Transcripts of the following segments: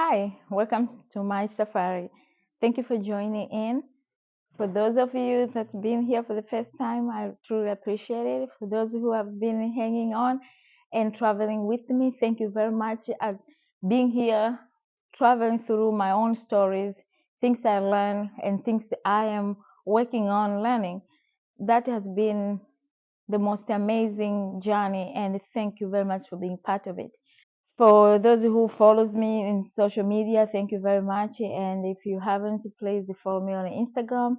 Hi, welcome to my safari. Thank you for joining in. For those of you that's been here for the first time, I truly appreciate it. For those who have been hanging on and traveling with me, thank you very much at being here, traveling through my own stories, things I learned, and things I am working on learning. That has been the most amazing journey, and thank you very much for being part of it. For those who follows me in social media, thank you very much. And if you haven't, please follow me on Instagram,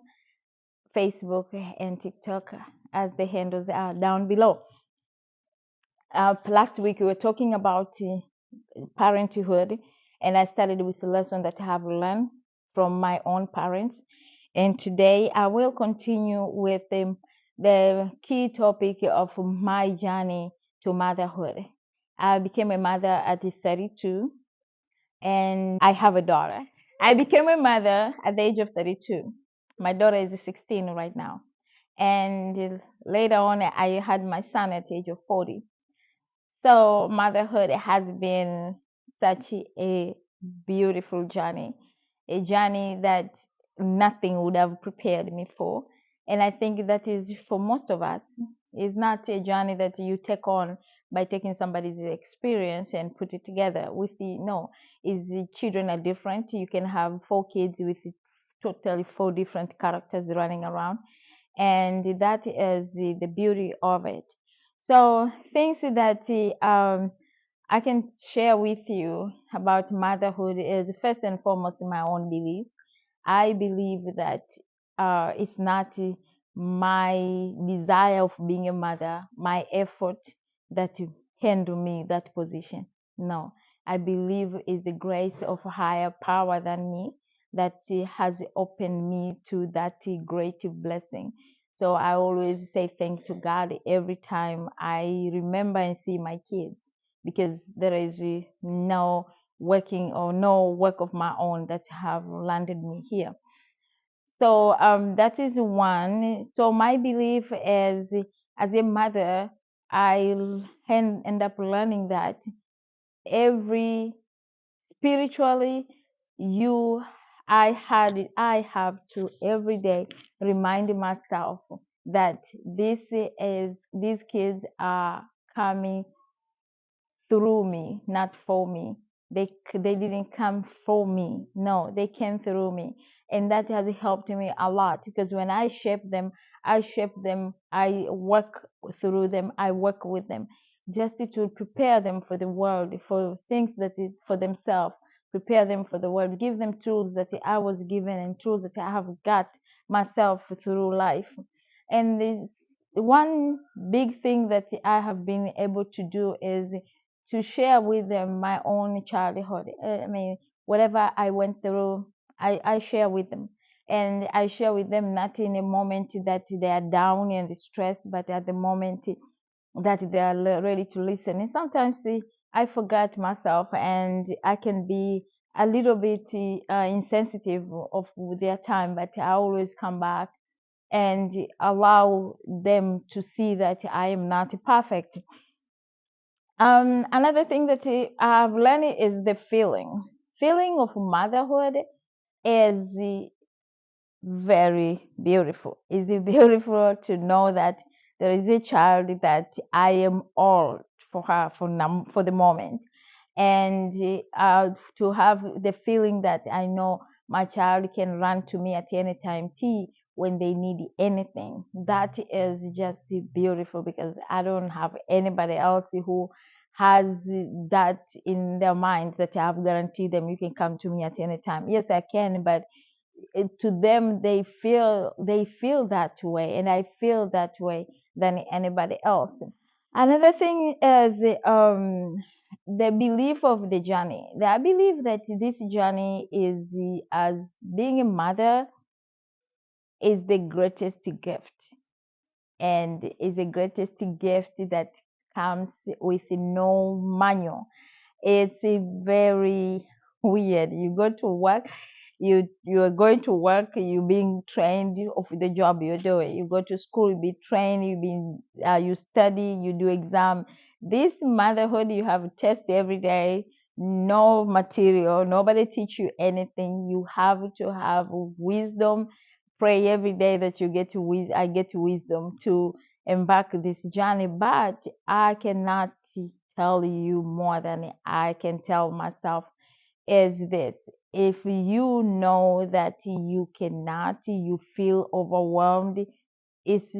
Facebook, and TikTok, as the handles are down below. Last week we were talking about parenthood, and I started with a lesson that I have learned from my own parents. And today I will continue with the key topic of my journey to motherhood. I became a mother at 32, and I have a daughter. I became a mother at the age of 32. My daughter is 16 right now. And later on, I had my son at the age of 40. So motherhood has been such a beautiful journey, a journey that nothing would have prepared me for. And I think that is for most of us. It's not a journey that you take on by taking somebody's experience and put it together with the no. Is the children are different. You can have four kids with totally four different characters running around, and that is the beauty of it. So things that I can share with you about motherhood is first and foremost my own beliefs. I believe that it's not my desire of being a mother, my effort that handle me that position. No, I believe it's the grace of a higher power than me that has opened me to that great blessing. So I always say thank to God every time I remember and see my kids, because there is no working or no work of my own that have landed me here. So that is one. So my belief is, as a mother, I end up learning that every spiritually, you I have to every day remind myself that these kids are coming through me, not for me. They didn't come for me. No, they came through me. And that has helped me a lot, because when I shape them, I work through them, I work with them just to prepare them for the world, for things for themselves, prepare them for the world, give them tools that I was given and tools that I have got myself through life. And this one big thing that I have been able to do is to share with them my own childhood. I mean, whatever I went through, I share with them. And I share with them not in a moment that they are down and stressed, but at the moment that they are ready to listen. And sometimes I forget myself, and I can be a little bit insensitive of their time, but I always come back and allow them to see that I am not perfect. Another thing that I've learned is the feeling of motherhood is very beautiful. It's beautiful to know that there is a child that I am all for her for the moment, and to have the feeling that I know my child can run to me at any time when they need anything. That is just beautiful, because I don't have anybody else who has that in their mind, that I've guaranteed them you can come to me at any time. Yes, I can, but to them they feel that way, and I feel that way than anybody else. Another thing is the belief of the journey. I believe that this journey is as being a mother is the greatest gift, and is the greatest gift that comes with no manual. It's a very weird. You go to work, you are going to work, you being trained of the job you're doing. You go to school, you be trained, you study, you do exam. This motherhood, you have a test every day. no material, nobody teach you anything. You have to have wisdom. Pray every day that you get to I get wisdom to embark this journey. But I cannot tell you more than I can tell myself is this: if you know that you cannot, you feel overwhelmed, it's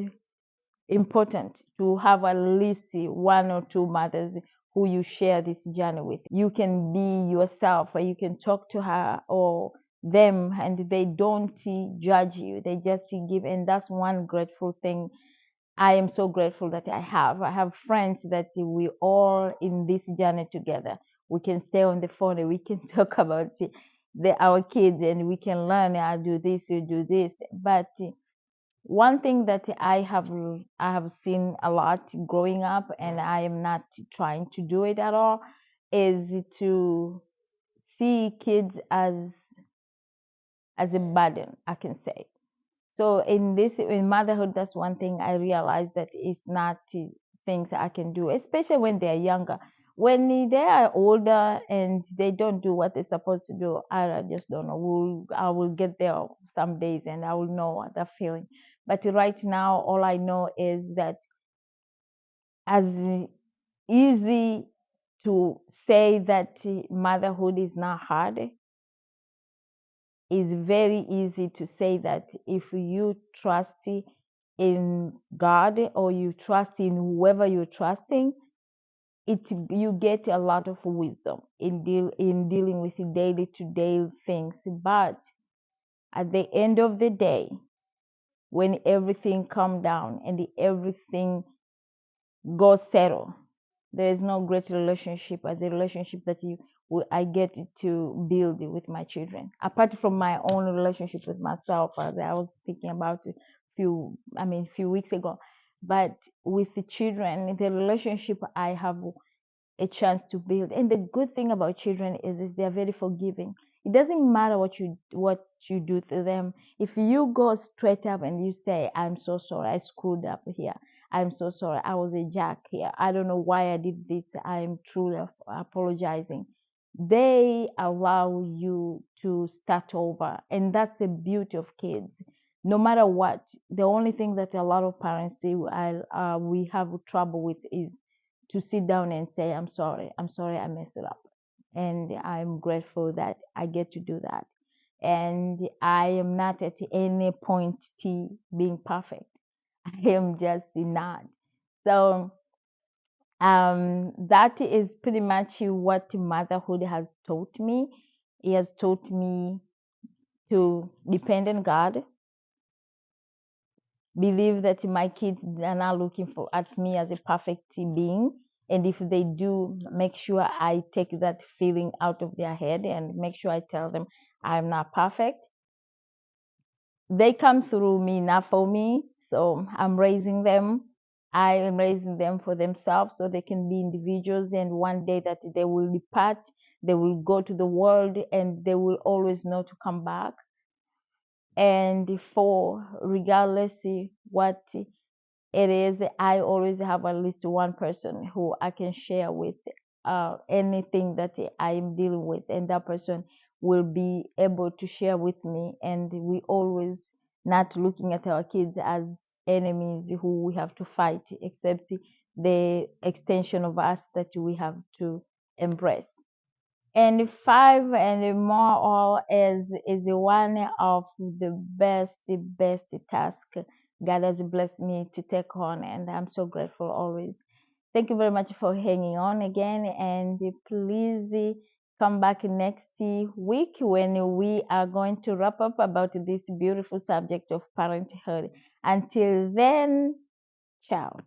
important to have at least one or two mothers who you share this journey with. You can be yourself, or you can talk to her or them, and they don't judge you. They just give, and that's one grateful thing. I am so grateful that I have. I have friends that we all in this journey together. We can stay on the phone and we can talk about our kids, and we can learn. I do this, you do this, but one thing that I have seen a lot growing up, and I am not trying to do it at all, is to see kids as a burden, I can say. So in motherhood, that's one thing I realized, that it's not things I can do, especially when they're younger. When they are older and they don't do what they're supposed to do, I just don't know. I will get there some days and I will know the feeling. But right now, all I know is that as easy to say that motherhood is not hard, it's very easy to say that if you trust in God, or you trust in whoever you're trusting, you get a lot of wisdom in dealing with daily to day things. But at the end of the day, when everything come down and everything goes settle, there is no great relationship as a relationship that I get to build with my children. Apart from my own relationship with myself, as I was speaking about few weeks ago, but with the children, the relationship I have a chance to build. And the good thing about children is they're very forgiving. It doesn't matter what you do to them. If you go straight up and you say, "I'm so sorry, I screwed up here. I'm so sorry, I was a jack here. I don't know why I did this. I'm truly apologizing." They allow you to start over, and that's the beauty of kids. No matter what, the only thing that a lot of parents say we have trouble with is to sit down and say, I'm sorry, I messed it up. And I'm grateful that I get to do that. And I am not at any point being perfect. I am just not. So that is pretty much what motherhood has taught me. It has taught me to depend on God, believe that my kids are not looking for at me as a perfect being, and if they do, make sure I take that feeling out of their head and make sure I tell them I'm not perfect. They come through me, not for me. So I am raising them for themselves so they can be individuals, and one day that they will depart, they will go to the world, and they will always know to come back. And for regardless what it is, I always have at least one person who I can share with anything that I am dealing with, and that person will be able to share with me. And we always not looking at our kids as enemies who we have to fight, except the extension of us that we have to embrace. And five and more all is one of the best task God has blessed me to take on, and I'm so grateful always. Thank you very much for hanging on again, and please come back next week when we are going to wrap up about this beautiful subject of parenthood. Until then, ciao.